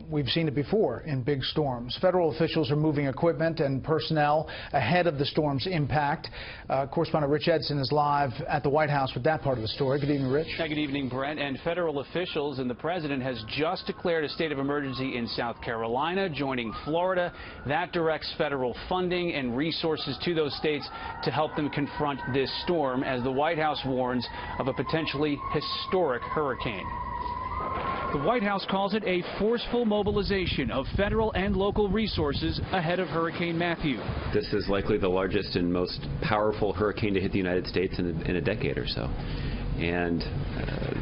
We've seen it before in big storms. Federal officials are moving equipment and personnel ahead of the storm's impact. Correspondent Rich Edson is live at the White House with that part of the story. Good evening, Rich. Good evening, Brent. And federal officials and the president has just declared a state of emergency in South Carolina, joining Florida. That directs federal funding and resources to those states to help them confront this storm, as the White House warns of a potentially historic hurricane. The White House calls it a forceful mobilization of federal and local resources ahead of Hurricane Matthew. This is likely the largest and most powerful hurricane to hit the United States in a decade or so. And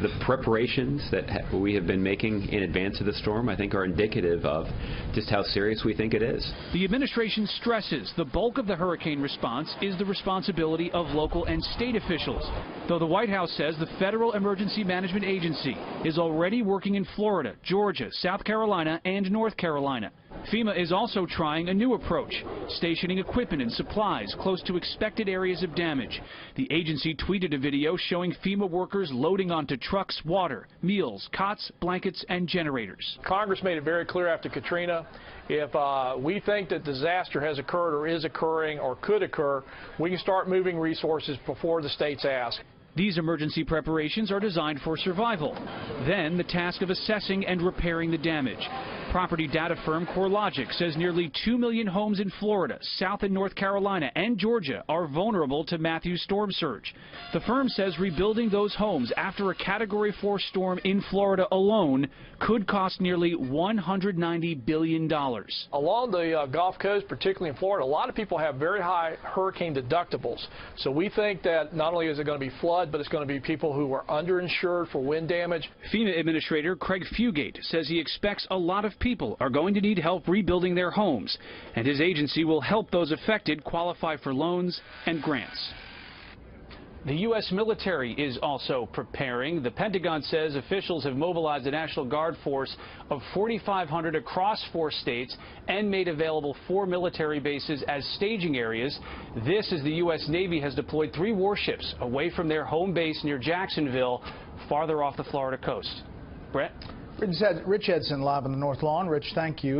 the preparations that we have been making in advance of the storm, I think, are indicative of just how serious we think it is. The administration stresses the bulk of the hurricane response is the responsibility of local and state officials, though the White House says the Federal Emergency Management Agency is already working in Florida, Georgia, South Carolina, and North Carolina. FEMA is also trying a new approach, stationing equipment and supplies close to expected areas of damage. The agency tweeted a video showing FEMA workers loading onto trucks water, meals, cots, blankets, and generators. Congress made it very clear after Katrina, if we think that disaster has occurred or is occurring or could occur, we can start moving resources before the states ask. These emergency preparations are designed for survival. Then the task of assessing and repairing the damage. Property data firm CoreLogic says nearly 2 million homes in Florida, South and North Carolina, and Georgia are vulnerable to Matthew's storm surge. The firm says rebuilding those homes after a Category 4 storm in Florida alone could cost nearly $190 billion. Along the Gulf Coast, particularly in Florida, a lot of people have very high hurricane deductibles. So we think that not only is it going to be flood, but it's going to be people who are underinsured for wind damage. FEMA Administrator Craig Fugate says he expects a lot of people are going to need help rebuilding their homes, and his agency will help those affected qualify for loans and grants. The U.S. military is also preparing. The Pentagon says officials have mobilized a National Guard force of 4,500 across 4 states and made available 4 military bases as staging areas. This as the U.S. Navy has deployed 3 warships away from their home base near Jacksonville, farther off the Florida coast. Brett? Rich Edson live on the North Lawn. Rich, thank you.